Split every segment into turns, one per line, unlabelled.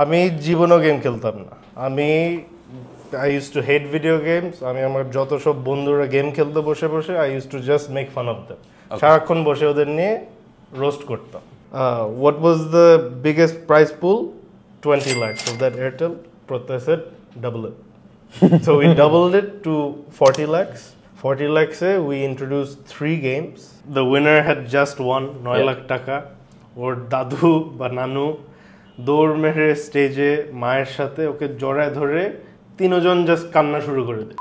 আমি জীবনও গেম খেলতাম না। I used to hate video games. আমি আমার যত সব বন্ধুরা গেম খেলতে বসে I used to just make fun of them. সারাক্ষণ বসে ওদের নিয়ে রোস্ট করতাম। What was the biggest prize pool? 20 lakhs of that Airtel. Prottoy said double it. So we doubled it to 40 lakhs. 40 lakhs we introduced 3 games. The winner had just won 9 lakh টাকা। ওর দাদু বা নানু দৌড় মেরে স্টেজে মায়ের সাথে ওকে জড়ায় ধরে তিনজন জাস্ট কান্না শুরু করে দেয়।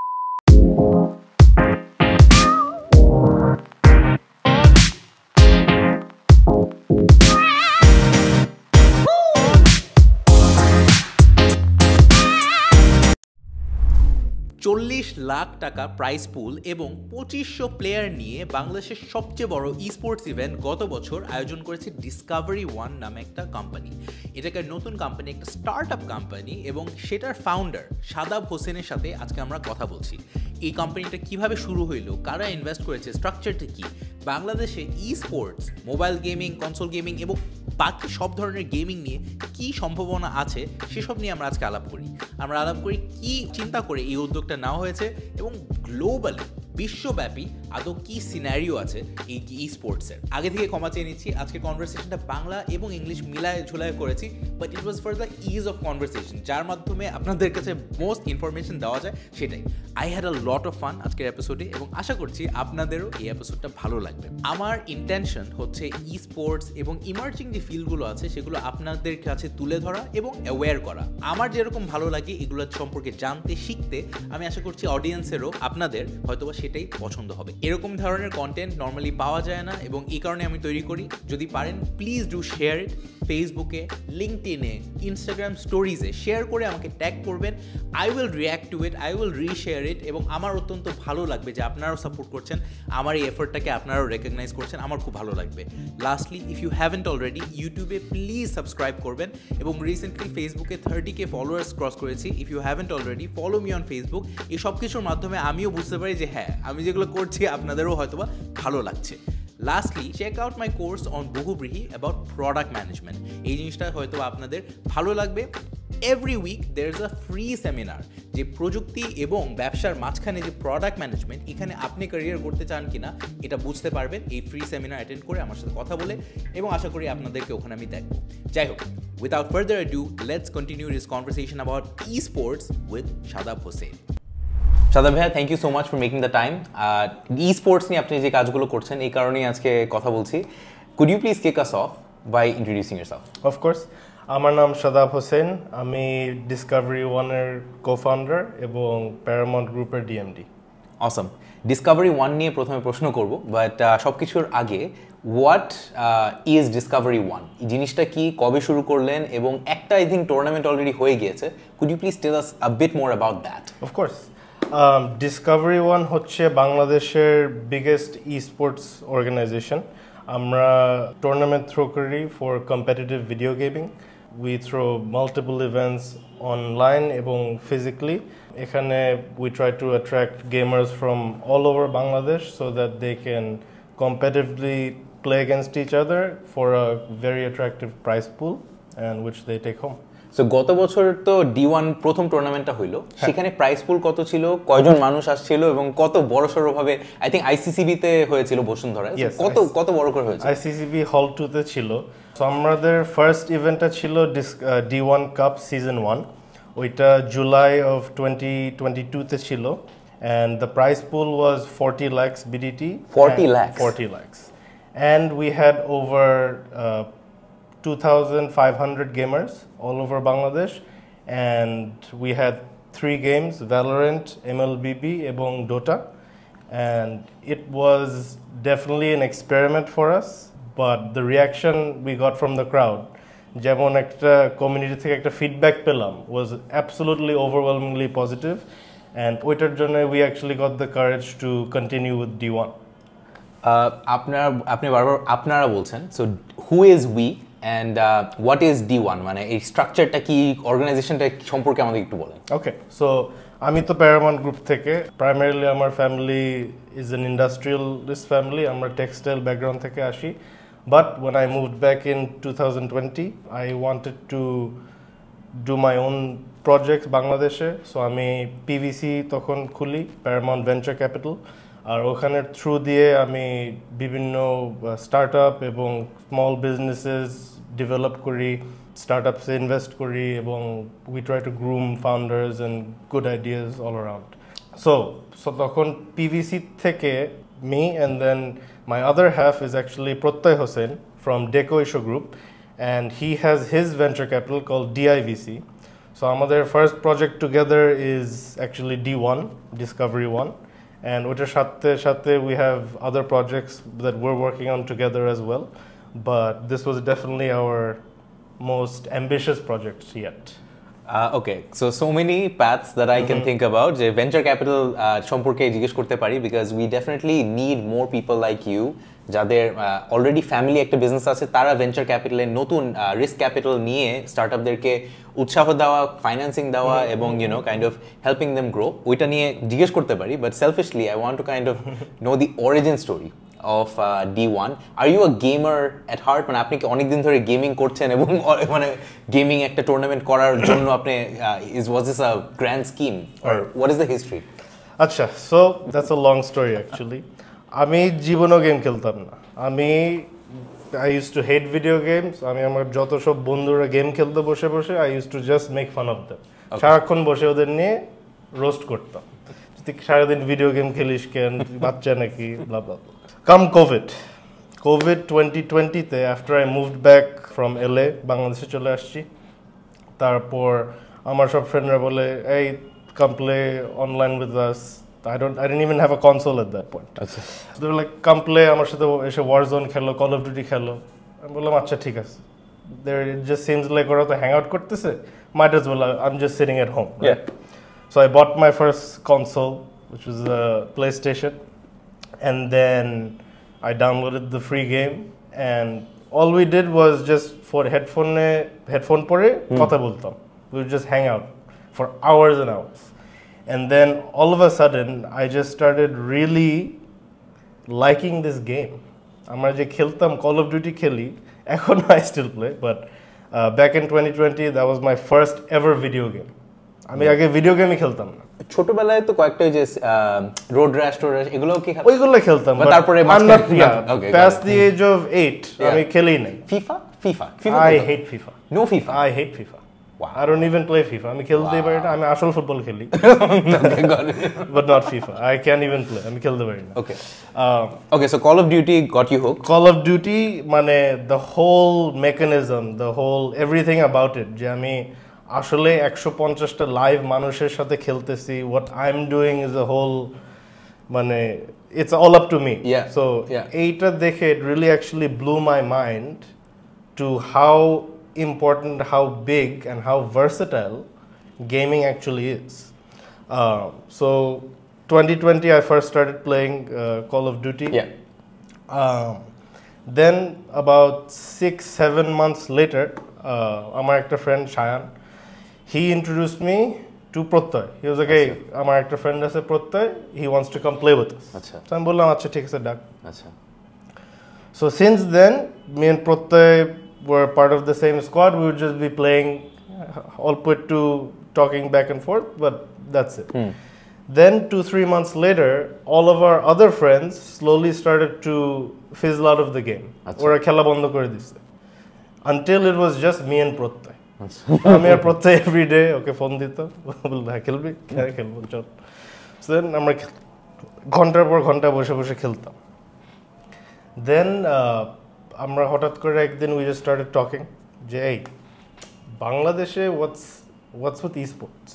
40 লাখ টাকা প্রাইজ পুল এবং 2500 প্লেয়ার নিয়ে বাংলাদেশের সবচেয়ে বড় স্পোর্টস ইভেন্ট গত বছর আয়োজন করেছে ডিসকভারি ওয়ান নামে একটা কোম্পানি। এটাকে নতুন কোম্পানি, একটা স্টার্টআপ কোম্পানি, এবং সেটার ফাউন্ডার শাদাব হোসেনের সাথে আজকে আমরা কথা বলছি। এই কোম্পানিটা কিভাবে শুরু হইলো, কারা ইনভেস্ট করেছে, স্ট্রাকচারটা কি, বাংলাদেশে sports, mobile gaming, console gaming এবং বাকি সব ধরনের গেমিং নিয়ে কি সম্ভাবনা আছে সেসব নিয়ে আমরা আজকে আলাপ করি। আমরা আলাপ করি কি চিন্তা করে এই উদ্যোগটা নেওয়া হয়েছে এবং গ্লোবালি বিশ্বব্যাপী আদৌ কি সিনারিও আছে এই স্পোর্টসের। আগে থেকে ক্ষমা চেয়ে নিচ্ছি, আজকে কনভারসেশনটা বাংলা এবং ইংলিশ মিলায় ঝুলায় করেছি, but it was for the is of conversation, যার মাধ্যমে আপনাদের কাছে মোস্ট ইনফরমেশন দেওয়া যায় সেটাই। I had a lot of fun আজকের এপিসোডে এবং আশা করছি আপনাদেরও এই এপিসোডটা ভালো লাগবে। আমার ইন্টেনশন হচ্ছে স্পোর্টস এবং ইমার্জিং যে ফিল্ডগুলো আছে সেগুলো আপনাদের কাছে তুলে ধরা এবং অ্যাওয়্যার করা। আমার যেরকম ভালো লাগে এগুলোর সম্পর্কে জানতে, শিখতে, আমি আশা করছি অডিয়েন্সেরও আপনাদের হয়তোবা সেটাই পছন্দ হবে। এরকম ধরনের কন্টেন্ট নর্মালি পাওয়া যায় না এবং এই কারণে আমি তৈরি করি। যদি পারেন প্লিজ ডু শেয়ার ইট, ফেসবুকে, লিঙ্কডইনে, ইনস্টাগ্রাম স্টোরিজে শেয়ার করে আমাকে ট্যাগ করবেন। I will react to it, I will reshare it, এবং আমার অত্যন্ত ভালো লাগবে যে আপনারাও সাপোর্ট করছেন, আমার এই এফোর্টটাকে আপনারাও রেকগনাইজ করছেন, আমার খুব ভালো লাগবে। Lastly, if you haven't already, ইউটিউবে প্লিজ সাবস্ক্রাইব করবেন এবং রিসেন্টলি ফেসবুকে 30K ফলোয়ার্স ক্রস করেছি। If you haven't already, follow me on Facebook. এই সব কিছুর মাধ্যমে আমিও বুঝতে পারি যে হ্যাঁ, আমি যেগুলো করছি আপনাদেরও হয়তোবা ভালো লাগছে। Lastly, check out my course on Bohubrihi about product management. এই জিনিসটা হয়তো আপনাদের ভালো লাগবে। Every week there is a free seminar, যে প্রযুক্তি এবং ব্যবসার মাঝখানে যে প্রোডাক্ট ম্যানেজমেন্ট, এখানে আপনি ক্যারিয়ার করতে চান কিনা এটা বুঝতে পারবেন এই ফ্রি সেমিনার অ্যাটেন্ড করে, আমার সাথে কথা বলে, এবং আশা করি আপনাদেরকে ওখানে আমি দেখবো। যাই হোক, without further ado, let's continue this conversation about sports with Shadab Hossain. Shadab ভাইয়া, thank you so much for making the time. Sports নিয়ে আপনি যে কাজগুলো করছেন এই কারণেই আজকে কথা বলছি। Could you please kick us off by introducing yourself?
Of course, আমার নাম শাদাব হোসেন, আমি ডিসকভারি ওয়ানের কো-ফাউন্ডার এবং প্যারামাউন্ট গ্রুপের ডিএমডি।
অসম। ডিসকভারি ওয়ান নিয়ে প্রথমে প্রশ্ন করব, বাট সব কিছুর আগে হোয়াট ইজ ডিসকভারি ওয়ান? এই জিনিসটা কি, কবে শুরু করলেন, এবং একটা আই থিঙ্ক টুর্নামেন্ট অলরেডি হয়ে গিয়েছে। Could you please tell us a bit more about that?
Of course, Discovery One হচ্ছে বাংলাদেশের বিগেস্ট স্পোর্টস অর্গানাইজেশন। আমরা টুর্নামেন্ট থ্রো করি for competitive video gaming. We throw multiple events online এবং physically. এখানে we try to attract gamers from all over Bangladesh so that they can competitively play against each other for a very attractive prize pool and which they take home.
So গত বছর তো D1 প্রথম টুর্নামেন্টটা হইলো, সেখানে price পুল কত ছিল, কয়জন মানুষ আসছিল এবং কত বড়সড় ভাবে, আই থিঙ্ক আইসিসিবি তে হয়েছিল বসুন্ধরায়, কত বড় করে হয়েছিল?
আইসিসিবি হল 2 তে ছিল। সো আমাদের ফার্স্ট ইভেন্টটা ছিল D1 কাপ সিজন 1, ওইটা জুলাই অফ 2022 তে ছিল, and the prize pool was 40 lakhs BDT.
40 lakhs?
40 lakhs. And we had over 2,500 gamers all over Bangladesh, and we had 3 games, Valorant, MLB এবং Dota, and it was definitely an experiment for us, but the reaction we got from the crowd, যেমন একটা community থেকে একটা feedback পেলাম, was absolutely overwhelmingly positive, and ওইটার জন্য we actually got the courage to continue with D1.
আপনি বারবার আপনারা বলছেন, so who is we and what is D1, মানে এই স্ট্রাকচারটা কি, অর্গানাইজেশনটা সম্পর্কে আমাদের একটু বলেন।
ওকে, সো আমি তো প্যারামাউন্ট গ্রুপ থেকে, প্রাইমারিলি আমার family is an industrialist family, আমরা টেক্সটাইল ব্যাকগ্রাউন্ড থেকে আসি, but when I moved back in 2020 I wanted to do my own projects বাংলাদেশে সো আমি পিভিসি তখন খুলি প্যারামাউন্ট ভেঞ্চার ক্যাপিটাল আর ওখানে থ্রু দিয়ে আমি বিভিন্ন স্টার্টআপ এবং স্মল বিজনেসেস ডেভেলপ করি স্টার্টআপসে ইনভেস্ট করি এবং we try two groom founders and good ideas all around so তখন পিভিসি থেকে me and then my other half is actually Prottoy Hossain from Dcup group and he has his venture capital called DIVC. So our first project together is actually D1, Discovery 1, and ওটার সাথে we have other projects that we're working on together as well, but this was definitely our most ambitious project yet.
Okay, so many paths that I can think about. যে venture capital সম্পর্কে জিজ্ঞেস করতে পারি because we definitely need more people like you যাদের already family একটা business আছে তারা venture ক্যাপিটালে নতুন রিস্ক ক্যাপিটাল নিয়ে স্টার্টআপদেরকে উৎসাহ দেওয়া ফাইন্যান্সিং দেওয়া এবং kind of helping them grow ওইটা নিয়ে জিজ্ঞেস করতে পারি but selfishly I want to kind of know the origin story of D1. Are you a gamer at heart? মানে আপনি কি অনেক দিন ধরে গেমিং করছেন এবং মানে গেমিং একটা টুর্নামেন্ট করার জন্য আপনি was this a grand scheme or what is the history?
আচ্ছা so that's a long story actually. আমি জীবনেও গেম খেলতাম না I used to hate video games. আমি আমার যত সব বন্ধুরা গেম খেলতে বসে I used to just make fun of them. সারাক্ষণ বসে ওদের নিয়ে রোস্ট করতাম সারাদিন ভিডিও গেম খেলিস কেন বাচ্চা নাকি blah blah blah. Come COVID 2020 তে after I moved back from LA বাংলাদেশে চলে আসছি তারপর আমার সব ফ্রেন্ডরা বলে এই come play online with us I didn't even have a console at that point আচ্ছা they were like come play আমার সাথে এসে Warzone খেলো Call of Duty খেলো আমি বললাম আচ্ছা ঠিক আছে there it just seems like ওরা তো হ্যাং আউট করতেছে might as well I'm just sitting at home right? So I bought my first console which was a PlayStation and then I downloaded the free game and all we did was just for headphone pore kotha boltam we would just hang out for hours and hours and then all of a sudden I just started really liking this game amra je kheltam Call of Duty kheli ekhon I still play but back in 2020 that was my first ever video game আমি আগে video গেমই খেলতাম না
ছোটবেলায় তো কয়েকটা যে road rash এগুলো কি
ওইগুলো খেলতাম
তারপরে
past the age of 8 আমি খেলি নাই
FIFA
I hate FIFA
no FIFA
I hate FIFA wow. I don't even play FIFA আমি খেলতেই পারি না আমি আসল ফুটবল খেলি but not FIFA I can't even play আমি খেলতে পারি না
okay so Call of Duty got you hooked
Call of Duty মানে the whole mechanism the whole everything about it যে আমি আসলে 150টা লাইভ মানুষের সাথে খেলতেছি what I'm doing is a whole মানে it's all up to me so এইটা দেখে it really actually blew my mind to how important how big and how versatile gaming actually is so 2020 I first started playing Call of Duty then about 6-7 months later আমার একটা friend Shayan he introduced me to Prottoy he was like hey আমার একটা friend আছে Prottoy he wants to come play with us আচ্ছা so আমি বললাম আচ্ছা ঠিক আছে ডাক আচ্ছা so since then me and Prottoy were part of the same squad we would just be playing all put to talking back and forth but that's it then 2-3 months later all of our other friends slowly started to fizzle out of the game ওরা খেলা বন্ধ করে দিয়েছে until it was just me and Prottoy আমি আর Prottoy every day ওকে phone দিত বলতো খেলবি খেলবো চল দেন আমরা ঘন্টার পর ঘন্টা বসে বসে খেলতাম দেন আমরা হঠাৎ করে একদিন we just started talking যে এই বাংলাদেশে what's with esports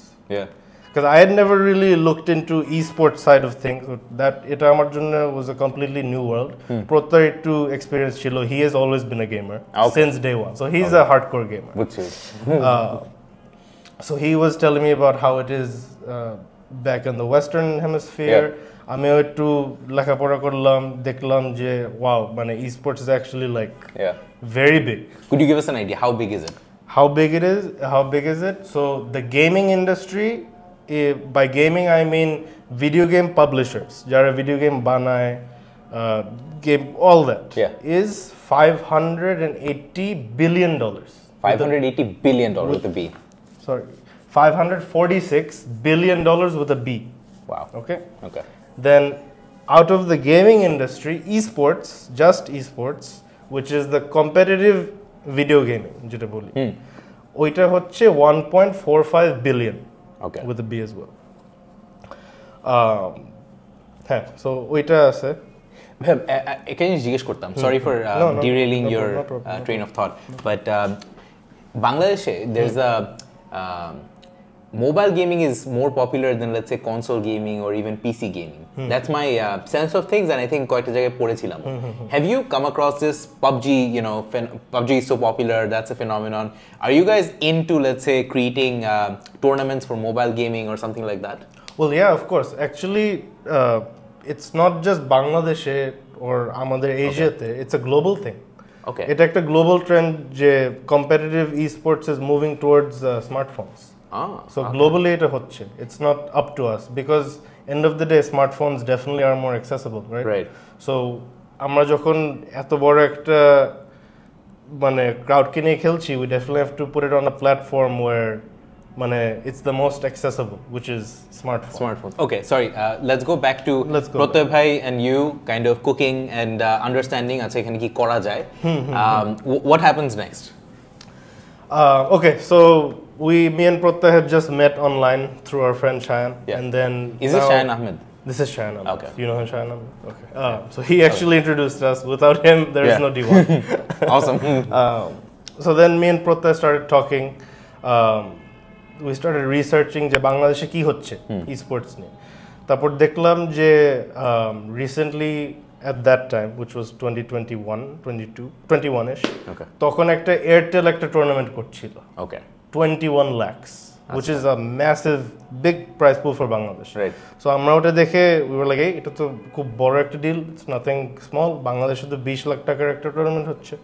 because I had never really looked into esports side of things that এটা আমার জন্য was a completely new world Prottoy to experience chilo he has always been a gamer since day one so he's a hardcore gamer
which is
so he was telling me about how it is back in the western hemisphere আমি একটু লেখাপড়া করলাম দেখলাম যে wow মানে esports is actually like very big
could you give us an idea how big is it
how big is it so the gaming industry by gaming I mean video game publishers jara video game banaye game all that is $580 billion
$580 billion with a B
sorry, $546 billion with a B.
Wow.
Okay.
Okay.
Then out of the gaming industry, esports, just esports, which is the competitive video gaming, যেটা বলি, ওইটা হচ্ছে 1.45 billion.
Okay.
With a B as well. হ্যাঁ, so ওইটা আছে।
Can you জিজ্ঞেস করতাম? Sorry for derailing your train of thought, but Bangladesh, there's a mobile gaming is more popular than, let's say, console gaming or even PC gaming. That's my sense of things, and I think কয়েকটা জায়গায় পড়েছিলাম। Have you come across this PUBG? You know, PUBG is so popular. That's a phenomenon. Are you guys into, let's say, creating tournaments for mobile gaming or something like that?
Well, yeah, of course. Actually, it's not just Bangladesh or আমাদের Asiaতে. It's a global thing.
Okay.
এটা একটা global trend যে competitive esports is moving towards smartphones. So globally এটা হচ্ছে. It's not up to us because end of the day smartphones definitely are more accessible, right?
Right.
So আমরা যখন এত বড় একটা মানে crowd কে নিয়ে খেলছি, we definitely have to put it on a platform where মানে it's the most accessible, which is smartphone.
Okay, sorry. Let's go back to Prottoy bhai and you kind of cooking and understanding আচ্ছা এখানে কি করা যায়. What happens next?
Okay, so me and Prottoy had just met online through our friend Shayan, and then
is this Shayan Ahmed?
This is Shayan Ahmed.
Okay.
You know him, Shayan Ahmed? Okay. So he actually introduced us. Without him, there is no debunk.
Awesome.
So then me and Prottoy started talking. We started researching যে বাংলাদেশে কি হচ্ছে esports নিয়ে। তারপর দেখলাম যে recently at that time, which was 2021-ish, তখন একটা এয়ারটেল একটা টুর্নামেন্ট করছিল।
Okay.
21 lakhs, which is a massive, big prize pool for Bangladesh.
Right.
So আমরা ওটা দেখে we were like, এটা তো খুব বড় একটা ডিল, it's nothing small. বাংলাদেশে তো 20 লাখ টাকার একটা টুর্নামেন্ট হচ্ছে।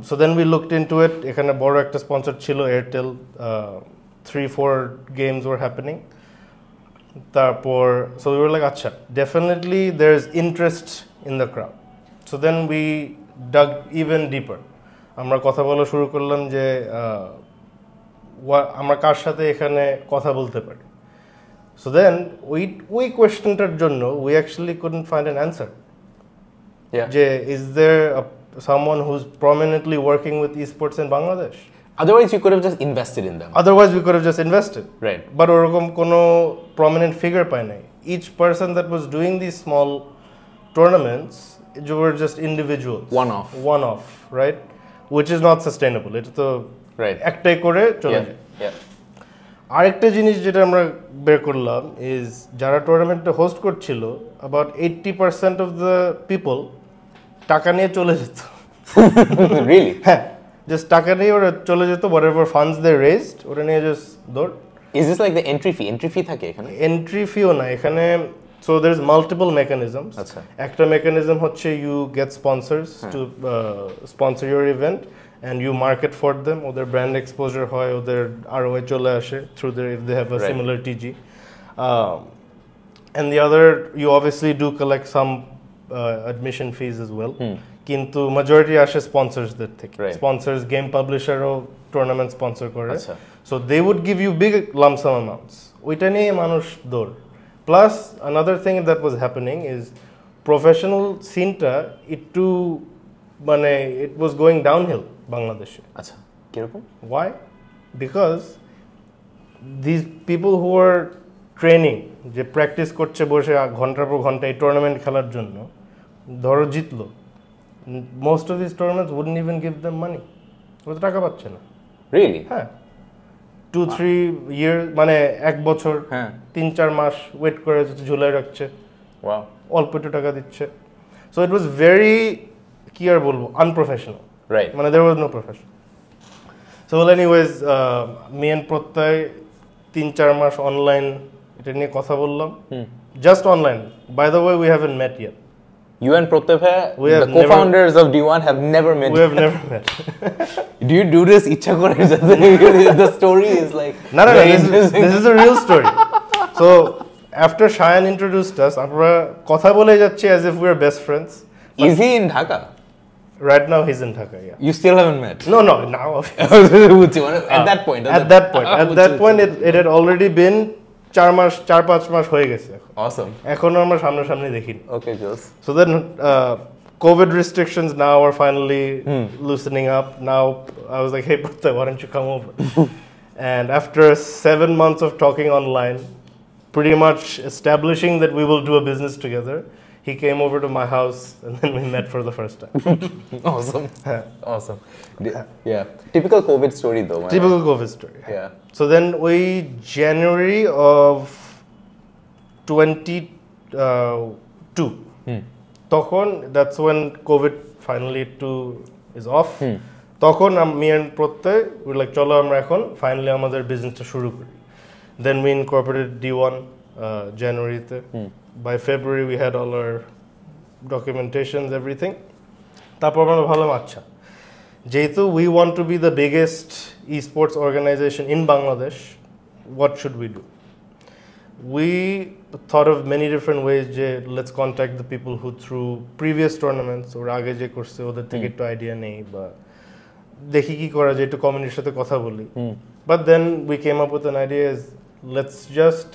So then we looked into it. এখানে বড় একটা স্পন্সর ছিল এয়ারটেল, 3-4 games were happening. তারপর so we were like, আচ্ছা, definitely there is interest in the crowd. So then we dug even deeper. আমরা কথা বলা শুরু করলাম যে আমরা কার সাথে এখানে কথা বলতে পারি। So then ওই কোয়েশ্চনটার জন্য we actually couldn't find an answer.
Yeah.
যে is there someone who's prominently working with esports in Bangladesh?
Otherwise you could have just invested in them.
Otherwise we could have just invested.
Right.
But ওরকম কোনো prominent figure পাই নাই. Each person that was doing these small tournaments were just individuals. One off, right? Which is not sustainable. এটা তো একটাই করে চলে যায়। আরেকটা জিনিস যেটা আমরা বের করলাম is যারা টুর্নামেন্টটা হোস্ট করছিল, about 80% of the people টাকা নিয়ে চলে যেত।
Really?
হ্যাঁ, just টাকা নিয়ে ওরা চলে যেত, whatever funds they raised ওরা নিয়ে just দৌড়।
Is this like the entry fee? Entry fee থাকে এখানে?
Entry fee ও না এখানে, so there's multiple mechanisms.
আচ্ছা।
একটা mechanism হচ্ছে you get sponsors to sponsor your event and you market for them, ওদের brand exposure হয়, ওদের ROI চলে আসে through their, if they have a similar TG. And the other, you obviously do collect some admission fees as well. কিন্তু majority আসে sponsorsদের থেকে। Sponsors, game publisherও tournament sponsor করে। So they would give you big lump sum amounts. ওইটা নিয়ে মানুষ দৌড়। Plus another thing that was happening is professional scene-টা একটু মানে it was going downhill বাংলাদেশে।
আচ্ছা, কিরকম?
Why? Because these people who are training, যে প্র্যাকটিস করছে বসে ঘন্টার পর ঘন্টা এই টুর্নামেন্ট খেলার জন্য, ধরো জিতলো, most of these tournaments wouldn't even give them money. ওরা টাকা পাচ্ছে না।
Really?
হ্যাঁ, 2-3 years, মানে এক বছর 3-4 মাস ওয়েট করে ঝুলাই রাখছে।
Wow.
অল্প একটু টাকা দিচ্ছে। So it was very, কি আর বলবো, unprofessional.
Right.
মানে there was no profession. So well, anyways, me and Prottoy 3-4 মাস অনলাইন এটা নিয়ে কথা বললাম। Just online. By the way, we haven't met yet.
You and Prottoy, the co-founders of D1, have never met.
We have never met.
Do you do this ichha kore? The story is like
no, this is a real story. So after Shayan introduced us, আমরা কথা বলে যাচ্ছি as if we are best friends.
Is he in Dhaka?
Right now he's in Dhaka, yeah.
You still haven't met?
No, now.
At that point.
At that point, it had already been 4-5 মাস হয়ে গেছে।
Awesome.
এখনো আমরা সামনাসামনি দেখিনি।
Okay, Jules.
So then, COVID restrictions now are finally loosening up. Now I was like, hey, Prottoy, why don't you come over? And after 7 months of talking online, pretty much establishing that we will do a business together, he came over to my house and then we met for the first time.
Awesome. Awesome. Yeah. Typical COVID story though. Man.
Typical COVID story.
Yeah.
So then January of 22. তখন that's when COVID finally is off. তখন me and Prottoy we like চলো আমরা এখন finally আমাদের বিজনেসটা শুরু করি. Then we incorporated D1 January তে. By February we had all our documentations, everything. তারপর আমরা ভাবলাম আচ্ছা যেহেতু we want to be the biggest esports organization in Bangladesh, what should we do? We thought of many different ways. Let's contact the people who threw previous tournaments or আগে যে করছে ওদের থেকে একটু আইডিয়া নেই বা দেখি কি করা যায় একটু কমিউনিটির সাথে কথা বলি। But then we came up with an idea is let's just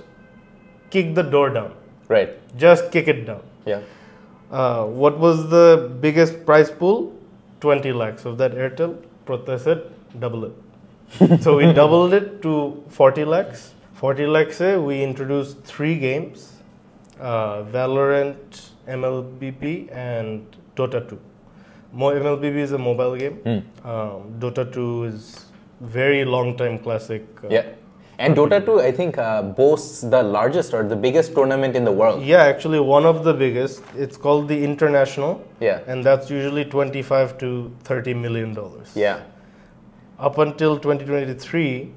kick the door down.
Right.
Just kick it down.
Yeah.
What was the biggest prize pool? 20 lakhs of that Airtel. Prottoy said double it. So we doubled it to 40 lakhs. 40 lakhs, we introduced 3 games, Valorant, MLBP, and Dota 2. MLBP is a mobile game. Dota 2 is very long time classic.
Yeah. And Dota 2, I think, boasts the largest or the biggest tournament in the world.
Yeah, actually one of the biggest. It's called the International.
Yeah.
And that's usually $25 to $30 million.
Yeah.
Up until 2023,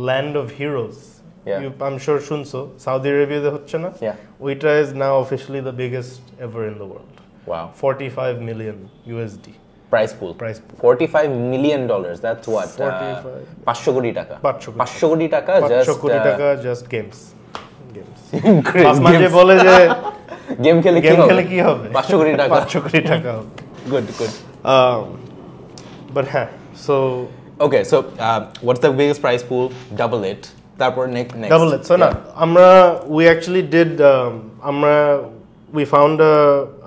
Land of Heroes.
Yeah.
I'm sure shunso. Saudi Arabia the hocche na?
Yeah.
Oita is now officially the biggest ever in the world.
Wow.
45 million USD.
Prize pool. $45 million. That's what? 500 কোটি টাকা. 500 কোটি টাকা
just games.
মাঝে
বলে যে
game খেলে
কি হবে?
500 কোটি টাকা.
500 কোটি টাকা হবে.
Good.
But so
okay, so what's the biggest prize pool? Double it. তারপর next.
Double it. So we actually did we found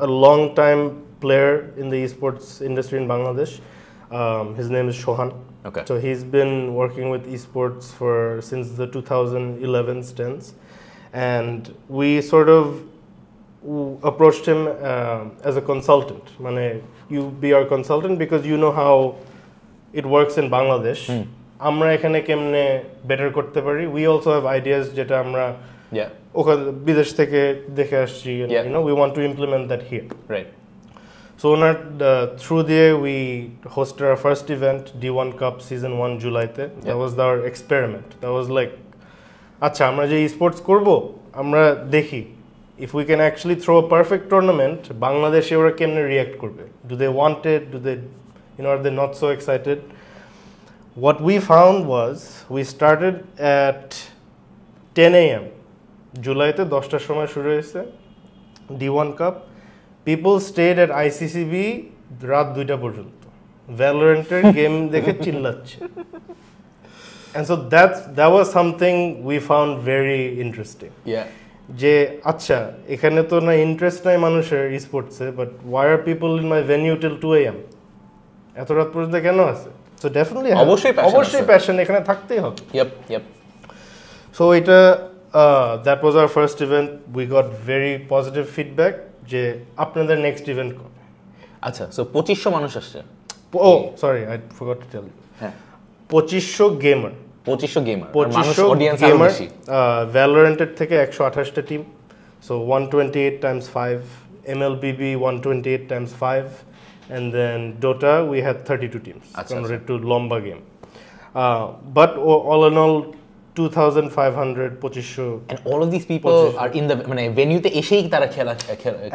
a long time player in the esports industry in Bangladesh. His name is Shohan.
Okay.
So he's been working with esports since the 2011 stints, and we sort of approached him as a consultant. You be our consultant because you know how it works in Bangladesh. আমরা এখানে কেমনে better করতে পারি. We also have ideas যেটা আমরা ওখানে বিদেশ থেকে দেখে আসছি. You know, we want to implement that here.
Right.
So through there we hosted our first event, D1 Cup Season 1 July te. That was our experiment. That was like, acha amra je esports korbo, amra dekhi if we can actually throw a perfect tournament, Bangladesh ora kemne react korbe. Do they want it? Do they, are they not so excited? What we found was we started at 10 a.m. July te 10টার সময় শুরু হয়েছে D1 Cup. People stayed at ICCB রাত 2টা পর্যন্ত ভ্যালোরেন্টের game দেখে চিল্লাচ্ছে and so that was something we found very interesting. যে আচ্ছা এখানে তো না ইন্টারেস্ট নাই মানুষের স্পোর্টসে, but why are people in my venue till 2 a.m. এত রাত পর্যন্ত কেন আছে? So definitely অবশ্যই প্যাশন এখানে থাকতেই হবে.
Yep.
So that was our first event. We got very positive feedback যে আপনাদের নেক্সট ইভেন্ট কবে?
আচ্ছা, সো 2500 মানুষ আসছে।
Sorry, I forgot to tell you. 2500 gamer. মানুষ অডিয়েন্স আরো বেশি। ভ্যালোরেন্টের থেকে 128টা team, so 128 times 5, MLBB 128 times 5, and then Dota we had 32 teams. Converted to lomba game. But all in all 2500 2500
and all of these people are in the venue te esei tara khela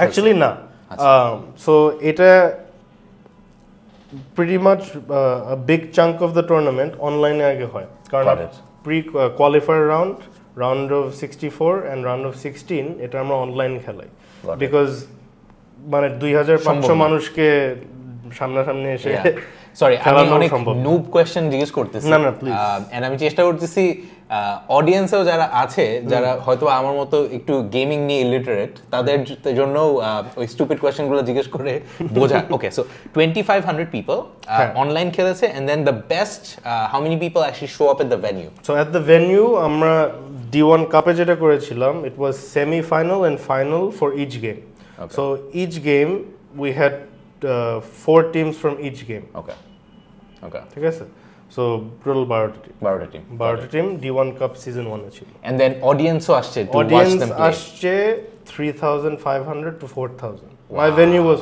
actually na so এটা pretty much a big chunk of the tournament online age hoy karon pre qualifier round of 64 and round of 16 এটা আমরা online খেলাই because 2500 মানুষকে সামনাসামনি এসে
sorry আমি অনেক noob question জিজ্ঞেস করতেছি
না প্লিজ
এন্ড আমি চেষ্টা করতেছি অডিয়েন্সেও যারা আছে যারা হয়তো আমার মতো একটু গেমিং নিয়ে ইলিটারেট তাদের জন্য ওই স্টুপিড কোশ্চেনগুলো জিজ্ঞেস করে বোঝা ওকে সো 2500 পিপল অনলাইন খেলেছে and then the best how many people actually show up at the venue
so at the venue আমরা D1 কাপে যেটা করেছিলাম it was semi final and final for each game so each game we had 4 teams from each game
okay
ঠিক আছে so total 12টা team D1 cup season 1 এ ছিল
and then audience-ও আসছে to watch them play
আসছে 3500 to 4000 my venue was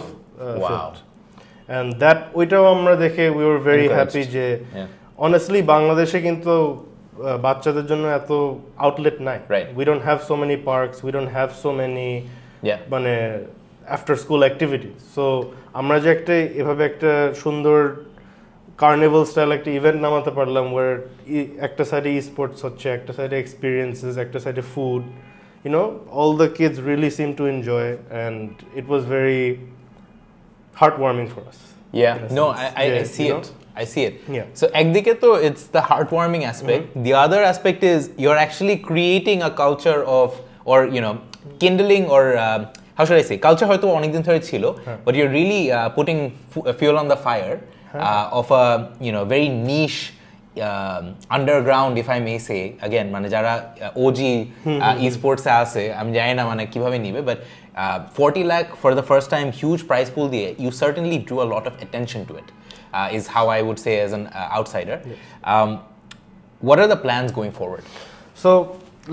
filled and that ওইটাও আমরা দেখে we were very happy যে honestly বাংলাদেশে কিন্তু বাচ্চাদের জন্য এত আউটলেট নাই we don't have so many parks we don't have so many মানে after school activities so আমরা যে একটা এভাবে একটা সুন্দর কার্নিভাল স্টাইল একটা ইভেন্ট নামাতে পারলাম where একটা সাইডে স্পোর্টস হচ্ছে একটা সাইডে এক্সপেরিয়েন্সেস একটা সাইডে food you know all the kids really seem to enjoy and it was very heartwarming for us
no I see it I see it so ekdike to it's the heartwarming aspect the other aspect is you're actually creating a culture of or you know kindling or how should I say culture hoyto onek din thore chilo but you're really putting fuel on the fire of a you know very niche underground if I may say again মানে যারা OG esports এ আছে আমি জানি না মানে কিভাবে নিবে but 40 lakh for the first time huge prize pool দিয়ে you certainly drew a lot of attention to it is how I would say as an outsider what are the plans going forward
so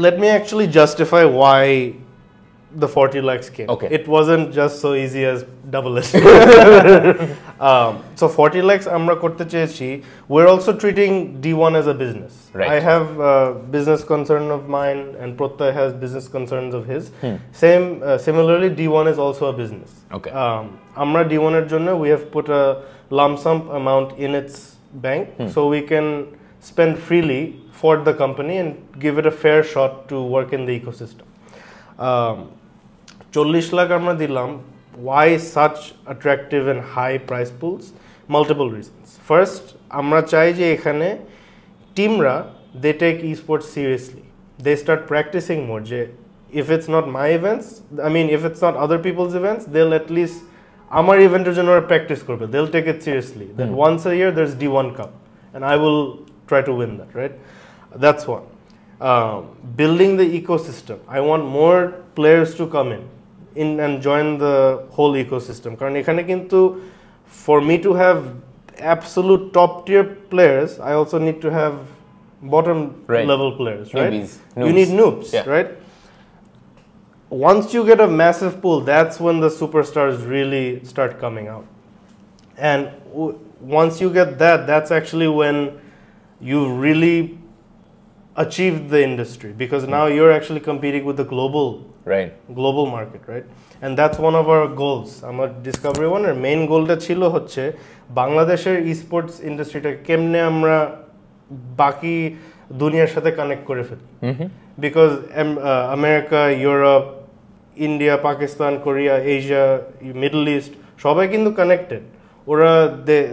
let me actually justify why the 40 lakhs came. It wasn't just so easy as double it. So 40 lakhs amra korte cheyechi. We're also treating D1 as a business. I have business concern of mine and Prottoy has business concerns of his. Similarly D1 is also a business. Amra D1 er jonno we have put a lump sum amount in its bank so we can spend freely for the company and give it a fair shot to work in the ecosystem. 40 lakh আমরা দিলাম why such attractive and high price pools multiple reasons first আমরা চাই যে এখানে টিমরা they take esports seriously they start practicing more যে if it's not my events I mean if it's not other people's events they'll at least আমার ইভেন্টের জন্য practice করবে they'll take it seriously that once a year there's D1 Cup and I will try to win that right that's one building the ecosystem I want more players to come in and join the whole ecosystem কারণ এখানে কিন্তু for me to have absolute top tier players I also need to have bottom level players right you need noobs right once you get a massive pool that's when the superstars really start coming out and once you get that that's actually when you really achieved the industry because now you're actually competing with the global market right and that's one of our goals our discovery one our main goal ta chilo hocche bangladesher esports industry ta kemne amra baki duniyar sathe connect kore feli because America Europe India Pakistan Korea Asia Middle East shobai kintu connected ora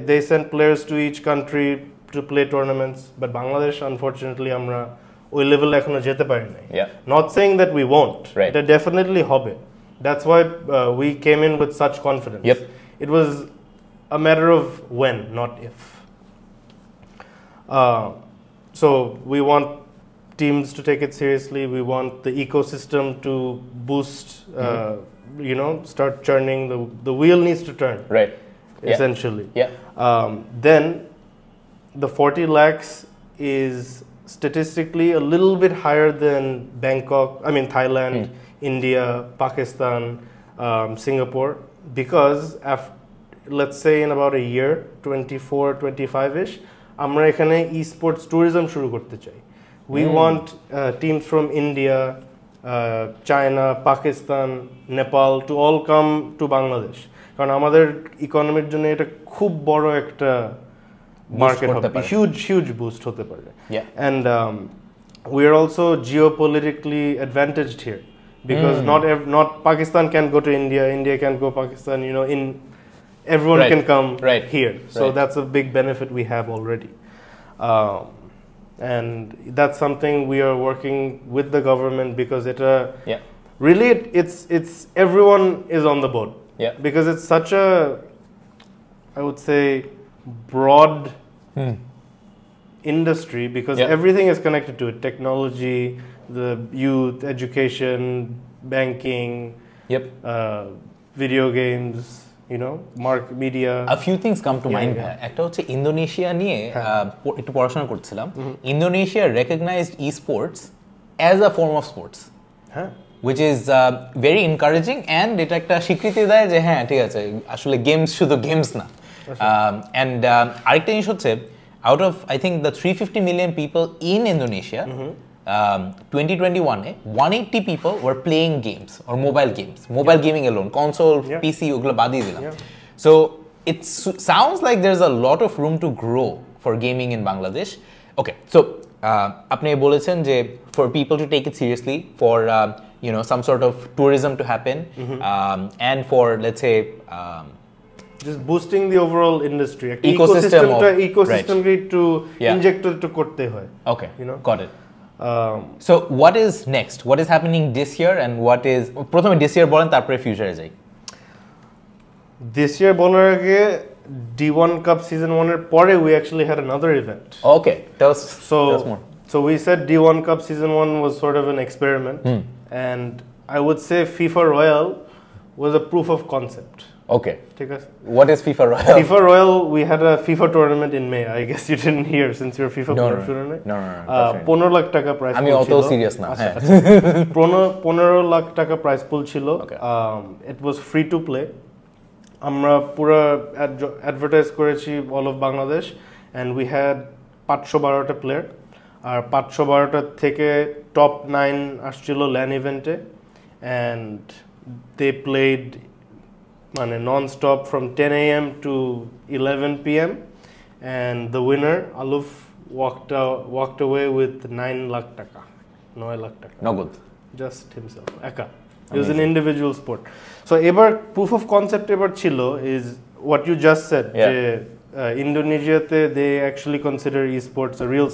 they send players to each country to play tournaments but Bangladesh unfortunately amra ওই লেভেলে এখনো যেতে পারি নাই not saying that we won't এটা definitely হবে that's why we came in with such confidence it was a matter of when not if so we want teams to take it seriously we want the ecosystem to boost you know start churning the wheel needs to turn essentially then the 40 lakhs is statistically a little bit higher than Bangkok, I mean Thailand, India, Pakistan, Singapore because let's say in about a year 24-25ish আমরা এখানে esports tourism শুরু করতে চাই we want teams from India China Pakistan Nepal to all come to Bangladesh কারণ আমাদের ইকোনমির জন্য এটা খুব বড় একটা market huge boost hote pare and we are also geopolitically advantaged here because not Pakistan can go to India can go Pakistan you know in everyone
Right.
can come
Right.
here. So
Right.
that's a big benefit we have already. And that's something we are working with the government because
Yeah.
really it's everyone is on the boat.
Yeah.
Because it's such a, I would say, broad industry because
Yeah.
everything is connected to it. Technology, the youth, education, banking,
Yep.
Video games, you know, media.
A few things come to mind.
yeah.
একটা হচ্ছে Indonesia নিয়ে একটু পড়াশোনা করছিলাম। Indonesia recognized esports as a form of sports, which is very encouraging and এটা একটা স্বীকৃতি দেয় যে হ্যাঁ ঠিক আছে আসলে গেমস শুধু গেমস না। And আরেকটা জিনিস হচ্ছে out of I think the 350 million people in Indonesia 2021 180 people were playing games or mobile games, mobile gaming alone, console, PC ওগুলো বাদ দিয়ে দিলাম। So it sounds like there's a lot of room to grow for gaming in Bangladesh. Okay, so আপনি বলেছেন যে for people to take it seriously, for you know some sort of tourism to happen, and for let's say
just boosting the overall industry.
Ecosystem
to inject to korte hoy.
Okay,
you know,
got it. So what is next? What is happening this year and what is প্রথমে this year বলেন তারপরে ফিউচারে যাই।
This year বলার আগে D1 Cup season 1 এর পরে we actually had another event.
Okay, tell us more.
So we said D1 Cup season 1 was sort of an experiment and I would say FIFA Royal was a proof of concept.
Okay.
ঠিক আছে।
What is FIFA Royal?
FIFA Royal, we had a FIFA tournament in May. I guess you didn't hear since you're a FIFA player, shouldn't it?
No.
15 lakh টাকা price
আমি অত serious না। হ্যাঁ।
15 লাখ টাকা price পুল ছিল। It was free to play. আমরা পুরো advertise করেছি all of Bangladesh and we had 512টা প্লেয়ার আর 512টা থেকে টপ 9 আসছিল LAN ইভেন্টে and they played মানে non-stop from 10 a.m. to 11 p.m. and the winner Aluf walked away with 9 lakh taka, 9 lakh taka.
No good.
Just himself. Eka. It was an individual sport. So ebar proof of concept ebar chilo is what you just said.
Yeah.
Indonesia they actually consider esports a real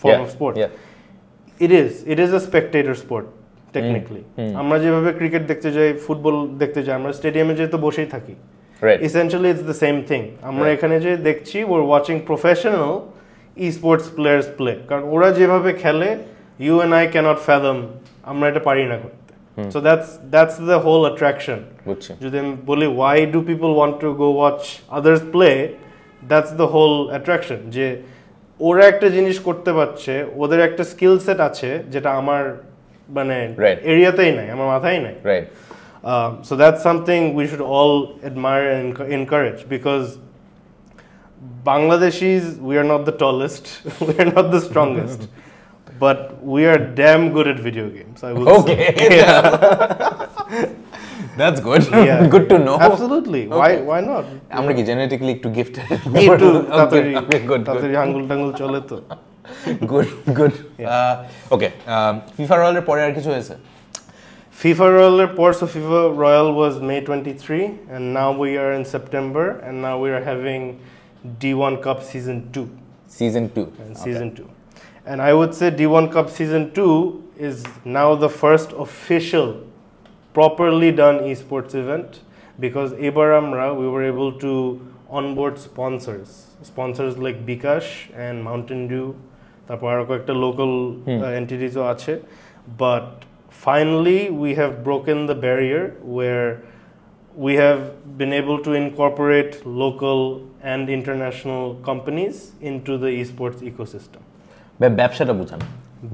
form of sport.
Yeah.
It is a spectator sport. Technically, আমরা যেভাবে cricket দেখতে যাই, football দেখতে যাই, আমরা স্টেডিয়ামে যেয়ে তো বসেই থাকি। Essentially, it's the same thing. আমরা এখানে যে দেখছি, we're watching professional esports players play. কারণ ওরা যেভাবে খেলে, you and I cannot fathom. আমরা এটা পারি না করতে। So that's the whole attraction. যদি আমি বলি, why do people want to go watch others play? That's the whole attraction. যে ওরা একটা জিনিস করতে পারছে, ওদের একটা স্কিল সেট আছে যেটা আমার মানে এরিয়াতেই নাই, আমার মাথায় নাই। So that's something we should all admire and encourage because Bangladeshis, we are not the tallest, we are not the strongest, but we are damn good at video games, I would say. Yeah.
That's good.
Yeah.
Good to know.
Absolutely. Why not?
আমরা কি genetically একটু gifted?
একটু
good.
তাড়াতাড়ি আঙ্গুল টাঙ্গুল চলে তো।
Good. Okay. FIFA Royal এর পরে আর কিছু হয়েছে?
FIFA Royal এর পর, so FIFA Royal was May 23 and now we are in September and now we are having D1 Cup season 2.
Season 2.
And I would say D1 Cup season 2 is now the first official properly done esports event because ebar amra we were able to onboard sponsors like Bikash and Mountain Dew, তারপর আরো কয়েকটা local entities ও আছে, but finally we have broken the barrier where we have been able to incorporate local and international companies into the esports ecosystem.
ব্যবসাটা বুঝান।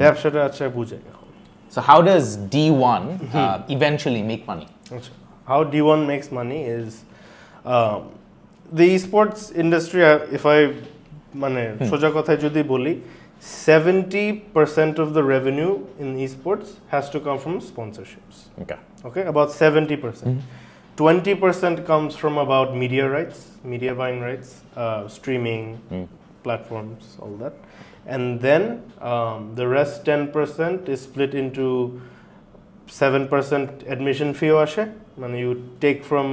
ব্যবসাটা আচ্ছা বুঝাই এখন।
So how does D1 eventually make money?
How D1 makes money is the esports industry, if I মানে সোজা কথায় যদি বলি, 70% of the revenue in esports has to come from sponsorships. Okay, about 70%. 20% comes from about media rights, media buying rights, streaming platforms, all that. And then the rest 10% is split into 7% admission fee ashe মানে you take from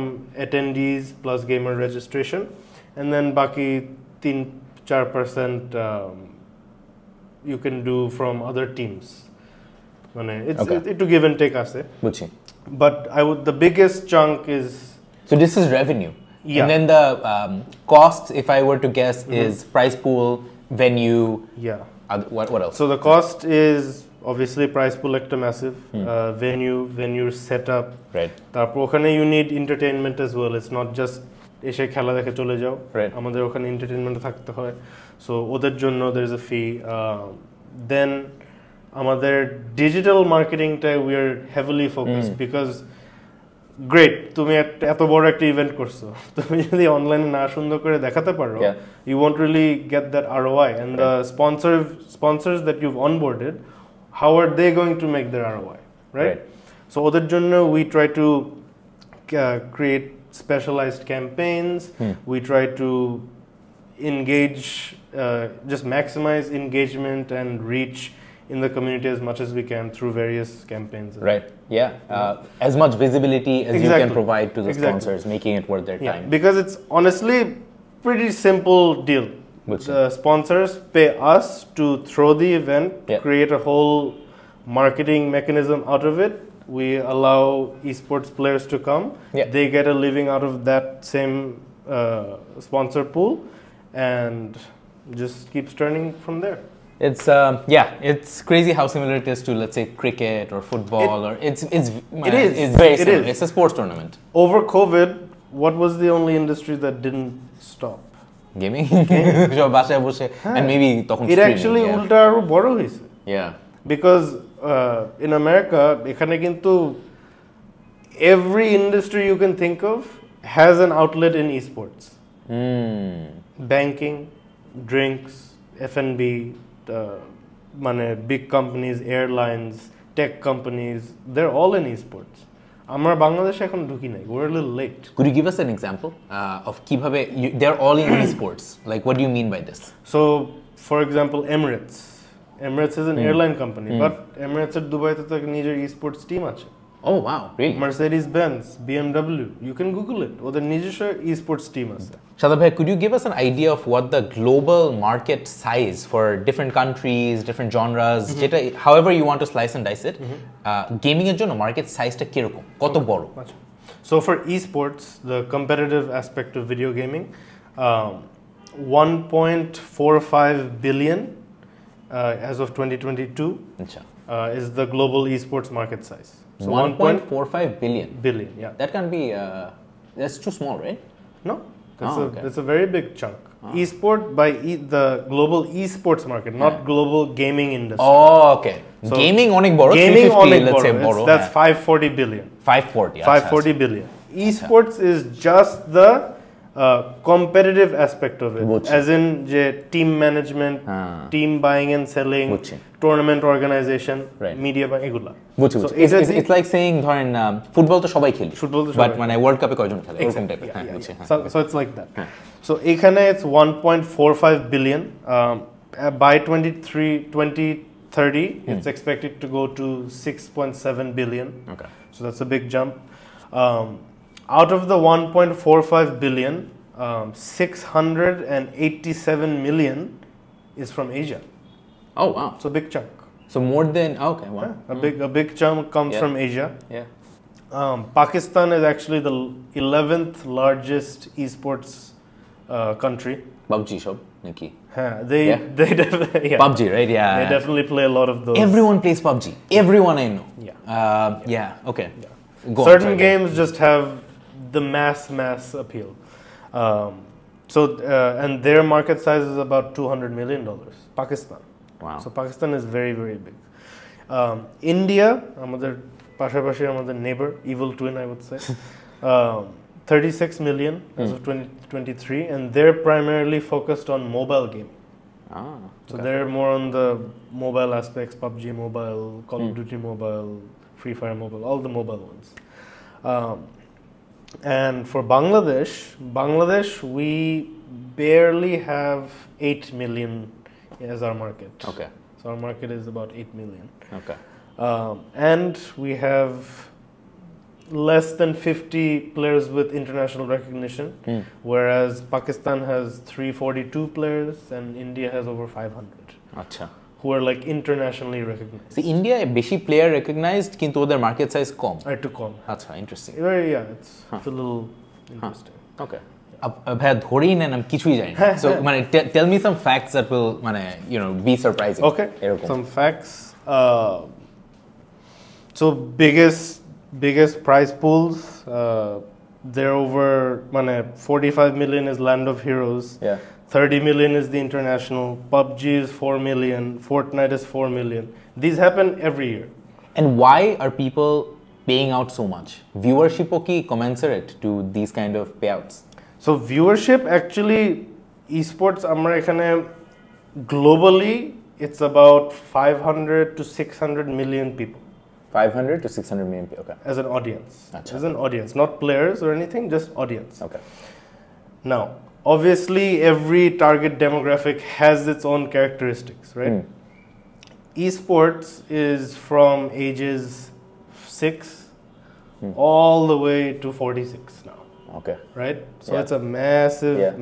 attendees plus gamer registration and then বাকি 3-4% you can do from other teams মানে it's একটু give and take আছে
বুঝছি
but the biggest chunk is
so this is revenue
yeah.
And then the cost if I were to guess is prize pool venue
yeah
what else
so the cost is obviously prize pool একটা massive venue setup
right
তারপর ওখানে you need entertainment as well it's not just এসে খেলা দেখে চলে যাও আমাদের ওখানে entertainment থাকতে হয় so ওদের জন্য there is a fee then আমাদের digital marketing টা we are heavily focused because great তুমি এত বড় একটা ইভেন্ট করছো তুমি যদি অনলাইনে না সুন্দর করে দেখাতে পারো you won't really get that ROI and the sponsors that you've onboarded how are they going to make their ROI right so ওদের জন্য we try to create specialized campaigns we try to engage just maximize engagement and reach in the community as much as we can through various campaigns
right as much visibility as you can provide to the sponsors making it worth their time
because it's honestly pretty simple deal the sponsors pay us to throw the event create a whole marketing mechanism out of it we allow esports players to come they get a living out of that same sponsor pool and just keeps turning from there
it's it's crazy how similar it is to let's say cricket or football it's very similar it's a sports tournament
over COVID what was the only industry that didn't stop
gaming সব বাসায় বসে and maybe তখন
it actually উল্টা আরো বড় হইছে because in America এখানে কিন্তু every industry you can think of has an outlet in esports banking drinks F&B মানে big companies airlines tech companies they're all in esports আমরা বাংলাদেশে এখন ঢুকি নাই we're a little late
could you give us an example of কিভাবে they're all in esports like what do you mean by this
so for example Emirates is an airline company but Emirates এর দুবাইতে তো নিজের esports team আছে
oh wow really
Mercedes-Benz BMW you can google it ওদের নিজস্ব esports team আছে
Shadab bhai could you give us an idea of what the global market size for different countries different genres যেটা however you want to slice and dice it gaming এর জন্য market size টা কি রকম কত বড়
so for esports the competitive aspect of video gaming 1.45 billion as of 2022 is the global esports market size
so 1.45 billion
yeah
that can be that's too small right
no that's a very big chunk esport by the global esports market not global gaming industry
oh okay so gaming onek boro
gaming
350 let's say boro
that's 540 billion 540 billion esports is just the competitive aspect of it as in team management team buying and selling tournament organization media buying egula
so it's like saying ধরেন football তো সবাই খেলে but মানে world কাপে কয়জন খেলে এরকম টাইপের
so it's like that so এখানে it's 1.45 billion by 2030 it's expected to go to 6.7 billion
okay
so that's a big jump out of the 1.45 billion 687 million is from Asia
oh wow
so big chunk
so more than okay wow
a big chunk comes from Asia Pakistan is actually the 11th largest esports country
PUBG shop naki
they definitely
PUBG right
they definitely play a lot of those
everyone plays PUBG everyone I know okay
certain games just have the mass appeal so and their market size is about $200 million Pakistan
wow
so Pakistan is very very big India আমাদের পাশাপাশি আমাদের neighbor evil twin I would say 36 million as of 2023 and they're primarily focused on mobile gaming so they're more on the mobile aspects PUBG mobile Call of Duty mobile Free Fire mobile all the mobile ones and for Bangladesh we barely have 8 million as our market
okay
so our market is about 8 million
okay
and we have less than 50 players with international recognition, whereas Pakistan has 342 players and India has over 500.
আচ্ছা
Who are like internationally recognized.
So India বেশি player recognized কিন্তু ওদের market size কম
একটু কম
আচ্ছা interesting
it's a little interesting.
Okay. ভাইয়া ধরেই নেন আমি কিছুই জানি না so মানে tell me some facts that will মানে you know be surprising.
Okay.
এরকম
Some facts. So biggest prize pools. They're over 45 million is Land of Heroes.
Yeah.
30 million is the international. PUBG is 4 million. Fortnite is 4 million. These happen every year.
And why are people paying out so much? Viewership ki commensurate to these kind of payouts?
So viewership actually esports amra ekhane globally it's about 500 to 600 million people.
500 to 600 million people. Okay.
As an audience.
Achha.
As an audience, not players or anything, just audience.
Okay.
Now, obviously every target demographic has its own characteristics, right? Esports is from ages 6 all the way to 46 now.
Okay.
Right? So
Yeah.
it's a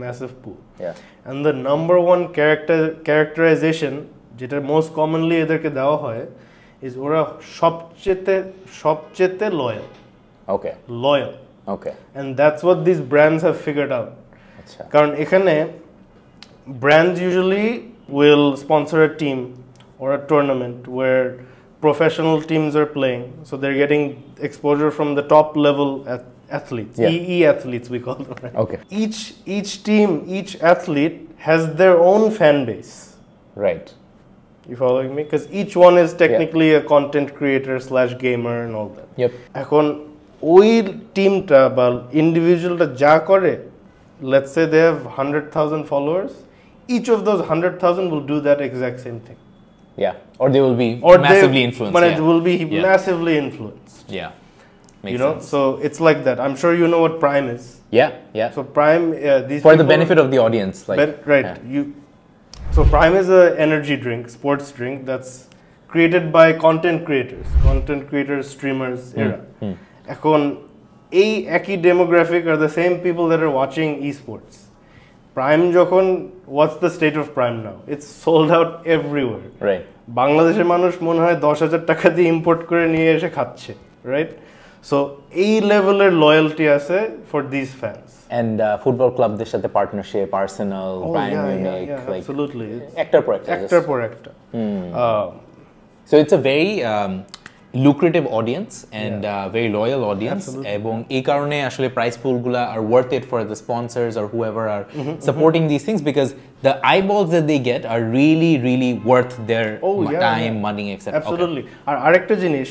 massive pool.
Yeah.
And the number one characterization যেটা most commonly এদেরকে দেওয়া হয় is ওরা সবচেয়ে loyal.
Okay.
Loyal.
Okay.
And that's what these brands have figured out.
আচ্ছা
কারণ এখানে brands usually will sponsor a team or a tournament where professional teams are playing, so they're getting exposure from the top level athletes,
Yeah.
EE athletes we call them. Right?
Okay.
Each team, each athlete has their own fan base.
Right.
You following me? Because each one is technically a content creator / gamer and all that.
Yep.
এখন ওই টিমটা বা ইন্ডিভিজুয়ালটা যা করে, let's say they have 100,000 followers, each of those 100,000 will do that exact same thing.
Yeah. Or they will be
Or
massively influenced.
But it
Yeah.
will be
Yeah.
massively influenced.
Yeah. Makes
You know,
sense.
so it's like that. I'm sure you know what Prime is.
Yeah. Yeah.
So Prime, these
For the
people-
benefit of the audience, like
right.
yeah.
So Prime is an energy drink, sports drink that's created by content creators, streamers, era. এখন এই একই demographic are the same people that are watching esports. Prime যখন, what's the state of Prime now? It's sold out everywhere.
Right.
বাংলাদেশের মানুষ মনে হয় 10,000 টাকা দিয়ে ইম্পোর্ট করে নিয়ে এসে খাচ্ছে, রাইট? সো এই লেভেলের লয়্যালটি আছে for this fans.
And football clubদের সাথে partnership, Arsenal, Bayern Munich, like
absolutely.
actor por actor. So it's a very lucrative audience and very loyal audience. এবং এই কারণে আসলে prize pool গুলা are worth it for the sponsors or whoever are supporting these things, because the eyeballs that they get are really worth their time, money, etc.
Absolutely. আর আরেকটা জিনিস,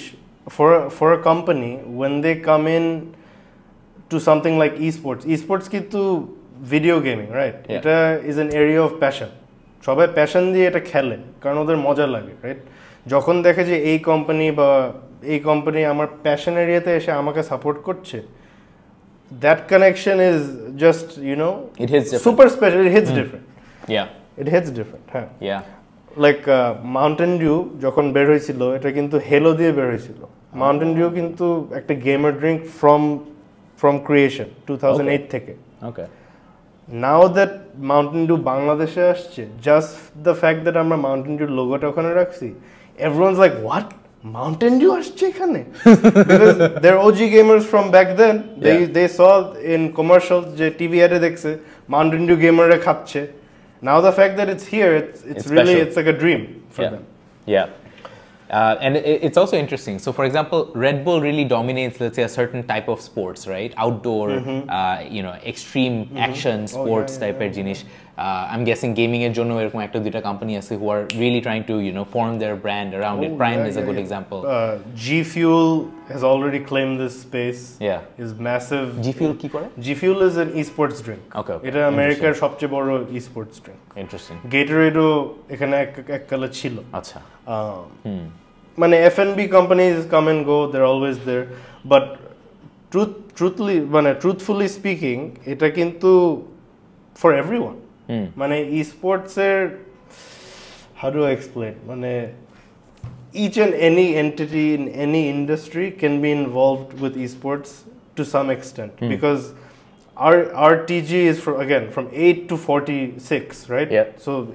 for a company when they come in to something like esports কিন্তু video gaming, right? এটা is an area of passion. সবাই passion দিয়ে এটা খেলে কারণ ওদের মজা লাগে, রাইট? যখন দেখে যে এই কোম্পানি আমার প্যাশন এরিয়াতে এসে আমাকে সাপোর্ট করছে, that connection is just, you know,
it hits different.
Super special. It hits different.
Yeah.
It hits different. হ্যাঁ.
Yeah.
Like Mountain Dew যখন বের হয়েছিল, এটা কিন্তু হেলো দিয়ে বের হয়েছিল। Mountain Dew কিন্তু একটা গেমার ড্রিঙ্ক from creation 2008 থেকে।
Okay.
Now that Mountain Dew বাংলাদেশে আসছে, just the fact that আমরা Mountain Dew লোগোটা ওখানে রাখছি, everyone's like, what? Mountain Dew আসছে এখানে? Because they're OG gamers from back then. They saw in commercials যে টিভি অ্যাডে দেখছে Mountain Dew gamerরা খাচ্ছে. Now the fact that it's here, it's really
special.
it's like a dream for them.
Yeah. And it's also interesting. So, for example, Red Bull really dominates, let's say, a certain type of sports, right? Outdoor, you know, extreme action sports type of jinish. I'm guessing gaming এর জন্য এরকম একটা দুইটা company আছে who are really trying to, you know, form their brand around it. Prime is a good example.
G Fuel has already claimed this space.
Yeah.
Is massive.
G Fuel কি করে?
G Fuel is an esports drink.
Okay.
এটা আমেরিকার সবচেয়ে বড় esports drink.
Interesting.
Gatorade এখানে এক কালে ছিল।
আচ্ছা।
মানে F&B companies come and go, they're always there, but truthfully speaking, এটা কিন্তু for everyone. মানে esports এর, how do I explain? মানে each and any entity in any industry can be involved with esports to some extent because our TG is from 8 to 46, right?
Yeah.
So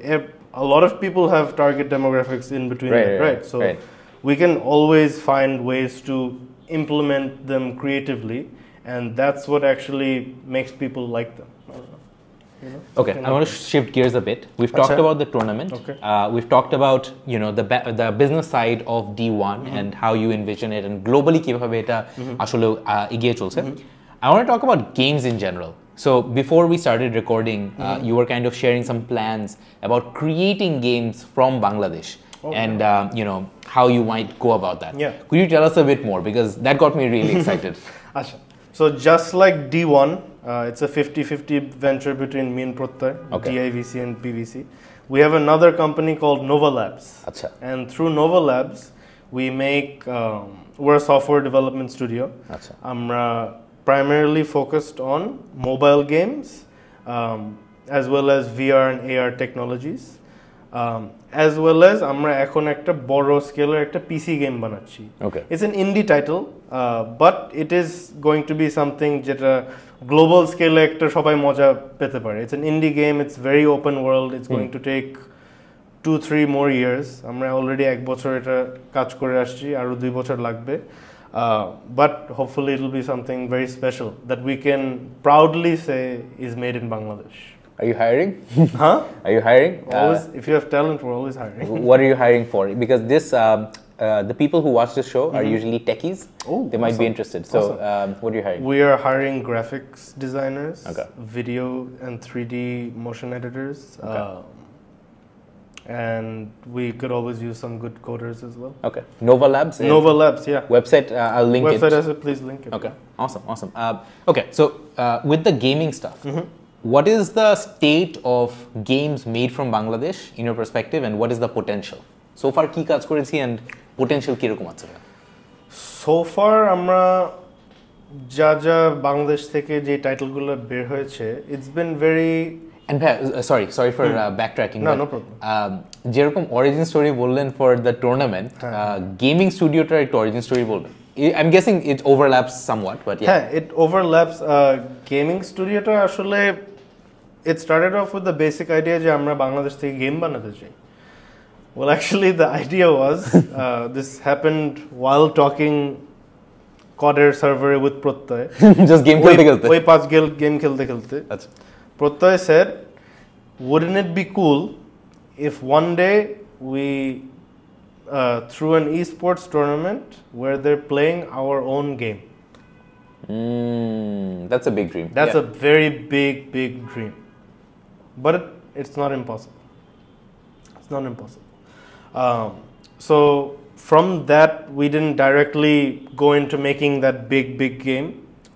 a lot of people have target demographics in between that, right? So we can always find ways to implement them creatively, and that's what actually makes people like them. You know,
okay, I want to shift gears a bit. We've talked about the tournament.
Okay.
We've talked about the business side of D1 and how you envision it, and globally কিভাবে এটা আসলে এগিয়ে চলছে. I want to talk about games in general. So before we started recording, you were kind of sharing some plans about creating games from Bangladesh and how you might go about that.
Yeah.
Could you tell us a bit more, because that got me really excited.
So just like D1, it's a 50-50 venture between me and Prottoy, DIVC and PVC. We have another company called Nova Labs.
Achha.
And through Nova Labs, we make, we're a software development studio.
Achha.
Amra primarily focused on mobile games, as well as VR and AR technologies. As well as আমরা এখন একটা বড় স্কেলের একটা PC game বানাচ্ছি.
Okay.
It's an indie title, but it is going to be something যেটা global scale একটা সবাই মজা পেতে পারে. It's an indie game, it's very open world, it's going to take 2-3 more years. আমরা already 1 বছর এটা কাজ করে আসছি, আরো 2 বছর লাগবে. But hopefully it will be something very special that we can proudly say is made in Bangladesh.
Are you hiring?
Huh?
Are you hiring?
Always, if you have talent, we're always hiring.
What are you hiring for? Because the people who watch this show are usually techies.
Oh,
they might be interested. So, what are you hiring?
We are hiring graphics designers,
Okay.
video and 3D motion editors, and we could always use some good coders as well.
Okay. Nova Labs?
Nova Labs, yeah.
Website, I'll link
Website,
it.
as well, please link it.
Okay, awesome. Okay, so with the gaming stuff, what is the state of games made from Bangladesh in your perspective, and what is the potential? So far, কি কাজ করেছি and potential কিরকম আছে?
So far, আমরা যা বাংলাদেশ থেকে যে টাইটেলগুলো বের হয়েছে, it's been very.
And sorry for backtracking.
No, no problem.
যেরকম origin story বললেন for the tournament, gaming studioটার একটা origin story বলবেন. I'm guessing it overlaps somewhat, but yeah.
Yeah, it overlaps. Gaming studioটা আসলে it started off with the basic idea যে আমরা বাংলাদেশ থেকে game বানাতে চাই. Well, actually, the idea was this happened while talking COD server with Prottoy.
Just game খেলতে.
ওই 5 game খেলতে.
আচ্ছা.
Prottoy said, wouldn't it be cool if one day we through an esports tournament where they're playing our own game?
That's a big dream.
That's a very big dream. But it's not impossible. It's not impossible. So from that, we didn't directly go into making that big game.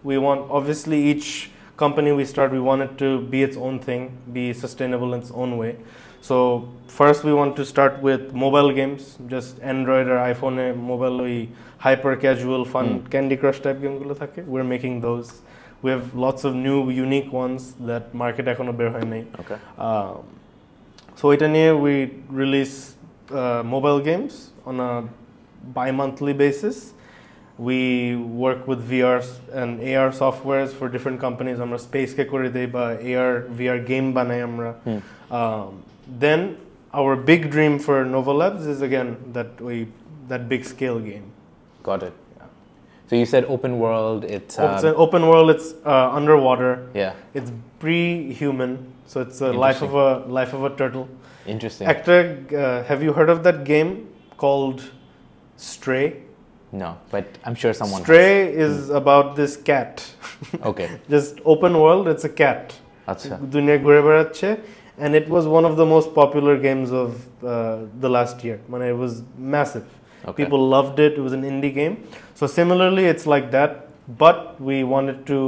We want, obviously, each company we start, we want it to be its own thing, be sustainable in its own way. So first we want to start with mobile games, just Android or iPhone mobile hyper casual fun Candy Crush type game gulo thake. We're making those. We have lots of new unique ones that market echono ber hoy nai.
Okay.
So eta niye we release mobile games on a bi-monthly basis. We work with VR and AR softwares for different companies. Amra space ke kore dei ba AR VR game banai amra. Then our big dream for Nova Labs is again that big scale game.
Got it. Yeah. So you said open world. It's
an open world. It's underwater.
Yeah.
It's pre-human, so it's a life of a turtle.
Interesting.
Have you heard of that game called Stray?
No, but I'm sure someone.
Stray is about this cat.
Okay.
Just open world. It's a cat.
Acha.
Dunya ঘুরে বেড়াচ্ছে, and it was one of the most popular games of the last year. It was massive. Okay. People loved it. It was an indie game. So similarly, it's like that, but we wanted to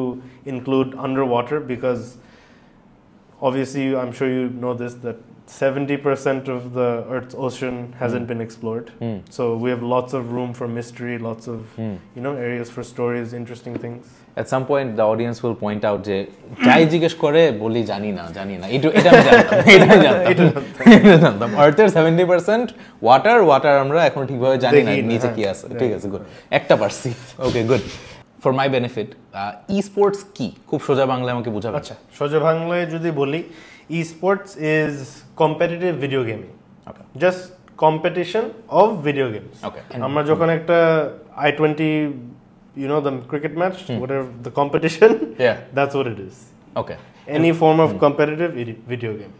include underwater because obviously, I'm sure you know this, that 70% of the Earth's ocean hasn't been explored. So we have lots of room for mystery, lots of areas for stories, interesting things.
At some point the audience will point out যে যাই জিজ্ঞেস করে বলি জানি না এটা আমি জানতাম আর্থের 70% ওয়াটার আমরা এখন ঠিকভাবে জানি না নিচে কি আছে ঠিক আছে গুড একটা পারছি okay good for my benefit esports কি খুব সোজা বাংলায় আমাকে বোঝাবেন
আচ্ছা সোজা বাংলায় যদি বলি esports is competitive video gaming okay just competition of video games okay আমরা যখন একটা i20 the cricket match, whatever the competition, that's what it is.
Okay.
Any form of competitive video game.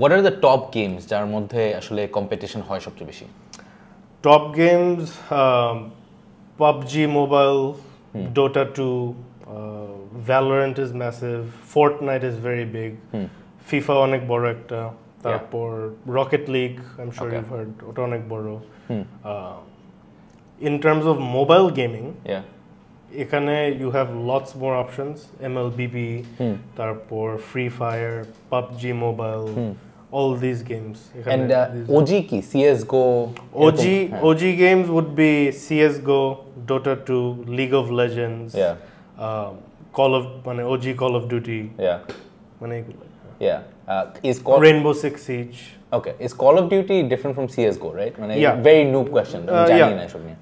What are the top games যার মধ্যে আসলে competition হয় সবচেয়ে বেশি?
Top games, PUBG Mobile, Dota 2, Valorant is massive, Fortnite is very big, FIFA অনেক বড় একটা, তারপর Rocket League, I'm sure you've heard, ওটা অনেক বড়. In terms of mobile gaming, এখানে you have lots more options MLB তারপর Free Fire PUBG Mobile all these games
and OG কি CS:GO
OG games would be CS:GO Dota 2 League of Legends Call of মানে OG Call of Duty মানে এগুলো
is called
Rainbow Six Siege.
Okay, is Call of Duty different from CS:GO, right? Very noob question.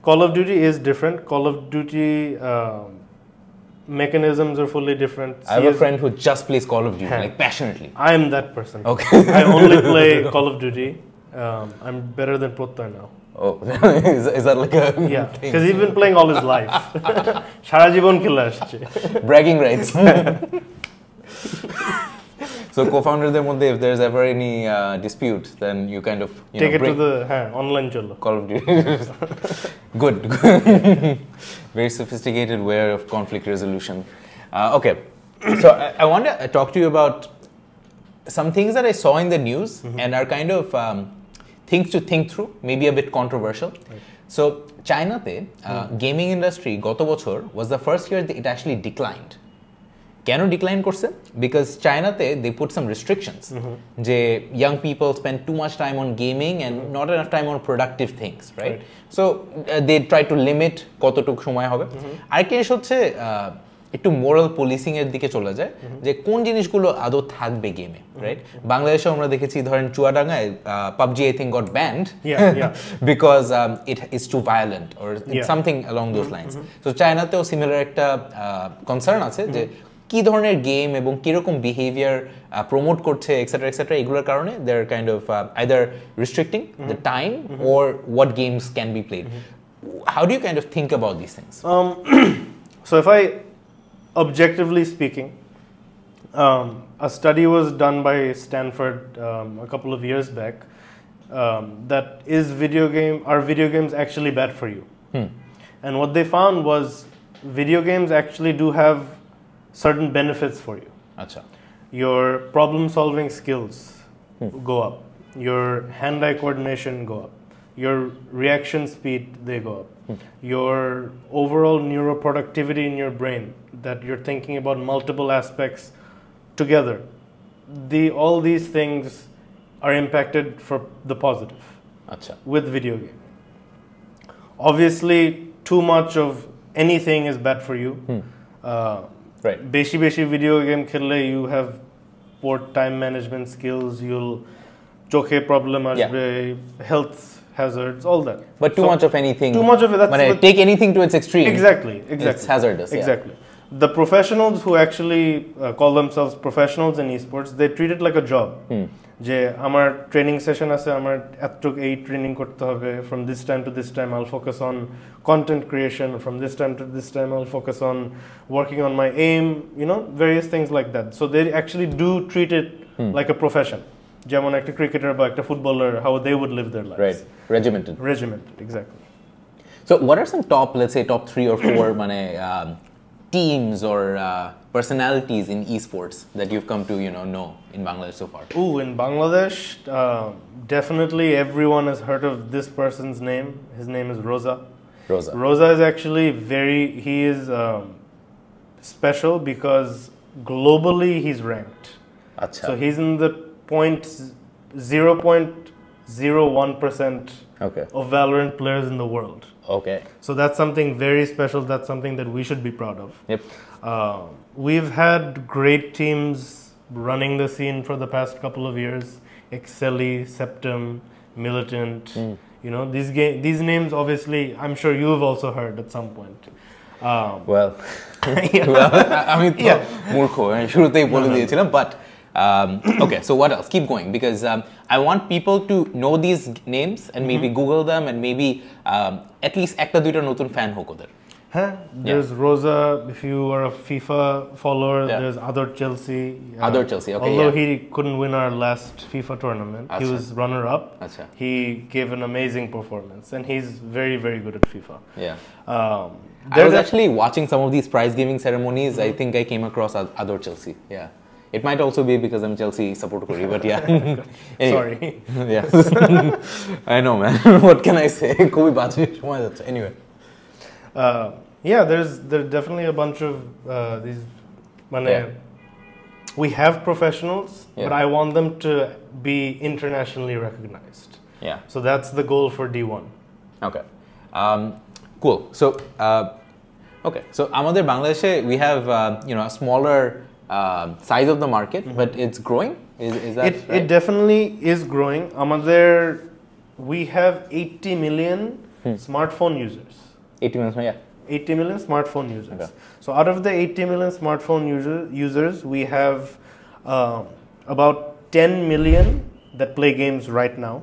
Call of Duty is different. Call of Duty mechanisms are fully different.
I have a friend who just plays Call of Duty, like passionately.
I am that person.
Okay.
I only play Call of Duty. I'm better than Prottoy now.
Oh, is that like a
because he's been playing all his life. Shara jibon khela asche.
Bragging rights. So co-founderদের মধ্যে if there's ever any dispute then you kind of
take it to the online cholo
Call of Duty good very sophisticated way of conflict resolution okay so I want to talk to you about some things that I saw in the news and are kind of things to think through maybe a bit controversial so China te gaming industry গত বছর was the first year that it actually declined কেন decline করছে because চায়নাতে they put some restrictions যে young people spend too much time on gaming and not enough time on productive things right so they try to limit কতটুকু সময় হবে আরেকটা জিনিস হচ্ছে একটু মোরাল পুলিশিং এর দিকে চলে যায় যে কোন জিনিসগুলো আদৌ থাকবে গেমে রাইট বাংলাদেশে আমরা দেখেছি ধরেন চুয়াডাঙ্গায় PUBG I think got banned because it is too violent or something along those lines so চায়নাতেও সিমিলার একটা কনসার্ন আছে যে কি ধরনের গেম এবং কিরকম বিহেভিয়ার প্রমোট করছে এক্সেট্রা এক্সেট্রা এগুলোর কারণে they are kind of either restricting the time or what games can be played how do you kind of think about this things
so if I objectively speaking a study was done by Stanford a couple of years back that are video games actually bad for you and what they found was video games actually do have certain benefits for you.
Achha.
Your problem solving skills go up, your hand-eye coordination go up, your reaction speed they go up, your overall neuroproductivity in your brain that you're thinking about multiple aspects together, all these things are impacted for the positive.
Achha.
With video game. Obviously too much of anything is bad for you.
Right.
Beshi video game khelle you have poor time management skills, you'll chokhe problem asbe, health hazards, all that.
But too much of anything.
Too much of it. That's
take anything to its extreme.
Exactly.
It's hazardous.
Exactly. The professionals who actually call themselves professionals in esports, they treat it like a job. যে আমার training session আছে আমার এতটুকু এই training করতে হবে from this time to this time I'll focus on content creation from this time to this time I'll focus on working on my aim various things like that so they actually do treat it like a profession যেমন একটা cricketer বা একটা footballer how they would live their lives
right regimented
exactly
so what are some top let's say top 3 or 4 মানে teams or personalities in esports that you've come to know in Bangladesh so far?
In Bangladesh, definitely everyone has heard of this person's name. His name is Rosa. Rosa is actually he is special because globally he's ranked.
Achha.
So he's in the points 0.01%
Okay.
of Valorant players in the world.
Okay.
So that's something very special. That's something that we should be proud of.
Yep.
We've had great teams running the scene for the past couple of years. Excelli, Septum, Militant. You know, these names obviously, I'm sure you've also heard at some point.
Well, আমি তো মূর্খ শুরুতেই বলে দিয়েছিলাম but okay, so what else? Keep going because I want people to know these names and maybe Google them and maybe at least একটা দুইটা নতুন fan হোক ওদের.
There's Rosa, if you are a FIFA follower, there's Other Chelsea.
Other Chelsea, okay.
Although he couldn't win our last FIFA tournament, he was runner-up. He gave an amazing performance and he's very, very good at FIFA.
I was actually watching some of these prize giving ceremonies. I think I came across Other Chelsea. It might also be because I'm Chelsea support kori, but anyway.
Sorry.
I know, man. What can I say? Anyway.
There's definitely a bunch of these. We have professionals, but I want them to be internationally recognized. So that's the goal for D1.
Okay. Cool. So, so আমাদের Bangladesh, we have a smaller size of the market, but it's growing. Is that right?
It definitely is growing. We have 80 million smartphone users.
80 million,
80 million smartphone users. So out of the 80 million smartphone users, we have about 10 million that play games right now.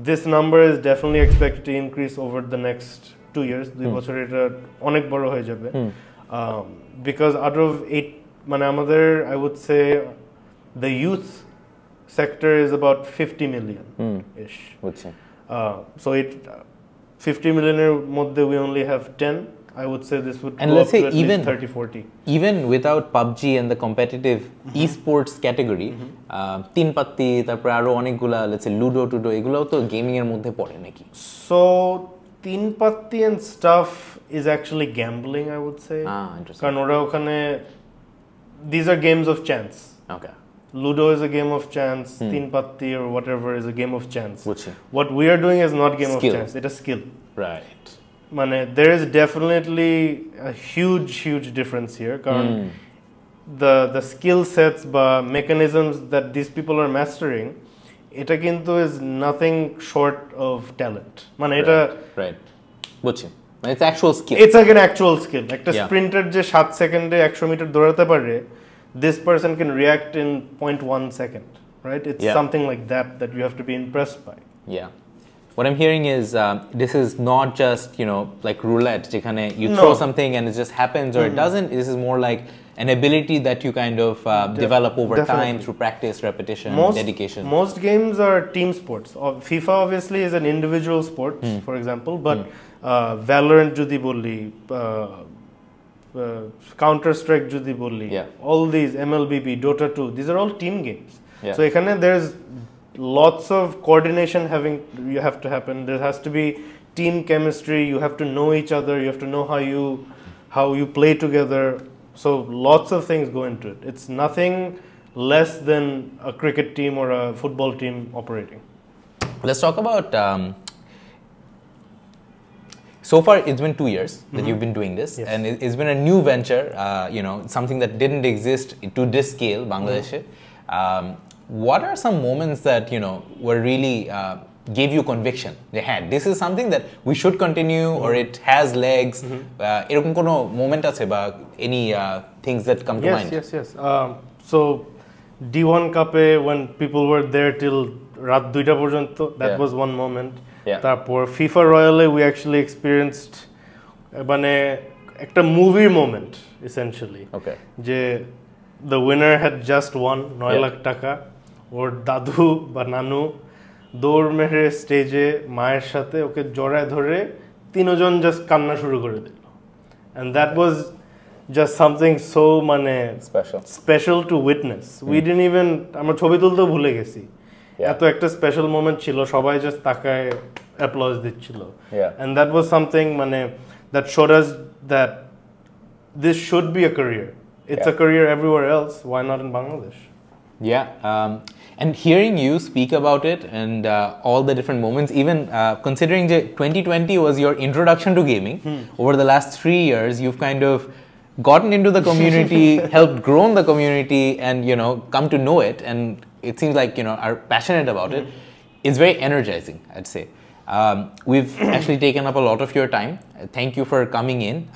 This number is definitely expected to increase over the next 2 years. 2 বছর এটা অনেক বড় হয়ে যাবে. Because out of 8 I would say the youth sector is about 50 million ish. So 50 million মধ্যে we only have 10. I would say this would
and
go
let's
up
say
to at
even
least 30-40.
Even without PUBG and the competitive esports category, তিন পাত্তি তারপরে আরো অনেকগুলা let's say ludo টুডো এগুলোও তো gaming এর মধ্যে পড়ে নাকি?
So তিন পাত্তি and stuff is actually gambling, I would say.
Interesting.
কারণ ওরা ওখানে these are games of chance.
Okay.
Ludo is a game of chance. Teen Patti or whatever is a game of chance.
Buchi.
What we are doing is not game
skill.
of chance. It is skill.
Right.
There is definitely a huge difference here. The skill sets, mechanisms that these people are mastering, এটা কিন্তু is nothing short of talent.
Right. Buchi. It's actual skill.
It's like an actual skill. একটা sprinter যে 7 সেকেন্ডে 100 metre দৌড়াতে পারে, this person can react in 0.1 second, right? It's something like that you have to be impressed by.
What I'm hearing is this is not just like roulette যেখানে you throw something and it just happens or it doesn't. This is more like an ability that you kind of develop over time through practice, repetition, dedication.
Most games are team sports. FIFA obviously is an individual sport, for example, but Valorant যদি বলি, Counter-Strike যদি বলি, all these MLBB, Dota 2, these are all team games. So এখানে there's lots of coordination you have to happen. There has to be team chemistry. You have to know each other. You have to know how you play together. So lots of things go into it. It's nothing less than a cricket team or a football team operating.
Let's talk about so far it's been 2 years that you've been doing this, and it's been a new venture, something that didn't exist to this scale, Bangladesh. What are some moments that were really gave you conviction? This is something that we should continue, or it has legs. এরকম কোনো moment আছে বা any things that come to mind?
Yes. So D1 Cup when people were there till রাত 2টা পর্যন্ত, that was one moment. তারপর FIFA Royale we actually experienced একটা movie moment essentially. যে the winner had just won 9 lakh টাকা, ওর দাদু বা নানু দৌড় মেরে স্টেজে মায়ের সাথে ওকে জড়ায় ধরে তিনজন জাস্ট কান্না শুরু করে দিল, and that was just something so special to witness. We didn't even আমরা ছবি তুলতেও ভুলে গেছি, এত একটা স্পেশাল মোমেন্ট ছিল, সবাই জাস্ট তাকায় অ্যাপ্লজ দিচ্ছিল, and that was something that showed us that this should be a career. It's a career everywhere else. Why not in Bangladesh?
Yeah, and hearing you speak about it and all the different moments, even considering that 2020 was your introduction to gaming, over the last 3 years, you've kind of gotten into the community, helped grow the community, and come to know it, and it seems like are passionate about it. It's very energizing, I'd say. We've actually taken up a lot of your time. Thank you for coming in.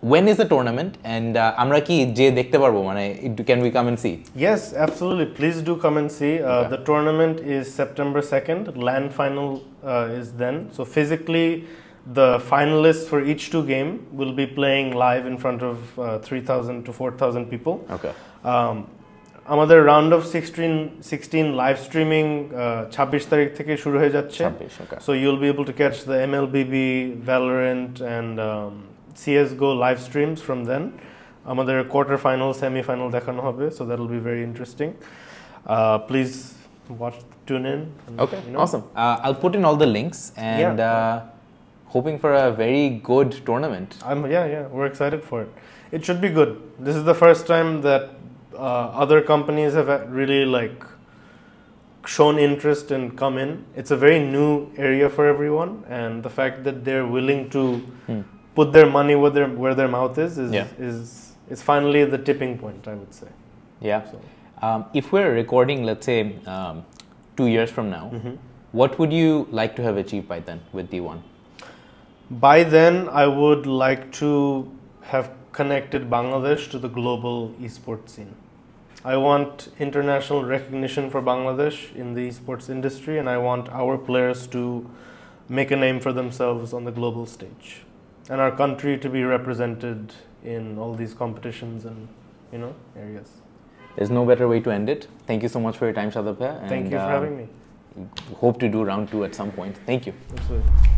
When is the tournament? And amra ki je dekhte parbo mane can we come and see?
Yes, absolutely. Please do come and see. The tournament is September 2nd. LAN final is then. So physically, the finalists for each 2 game will be playing live in front of 3,000 to 4,000 people.
Okay.
আমাদের round of 16 live streaming 26 তারিখ থেকে শুরু হয়ে যাচ্ছে। So you'll be able to catch the MLBB, Valorant and CSGO live streams from then. আমাদের quarter final, semifinal দেখানো হবে, so that will be very interesting. Please tune in.
Okay, awesome. I'll put in all the links and hoping for a very good tournament.
We're excited for it. It should be good. This is the first time that other companies have really shown interest and come in. It's a very new area for everyone, and the fact that they're willing to put their money where their mouth is finally the tipping point, I would say.
Yeah. So. If we're recording, let's say 2 years from now, what would you like to have achieved by then with D1?
By then, I would like to have connected Bangladesh to the global esports scene. I want international recognition for Bangladesh in the esports industry, and I want our players to make a name for themselves on the global stage, and our country to be represented in all these competitions and areas.
There's no better way to end it. Thank you so much for your time, Shadab.
Thank you for having me.
Hope to do round 2 at some point. Thank you.
Absolutely.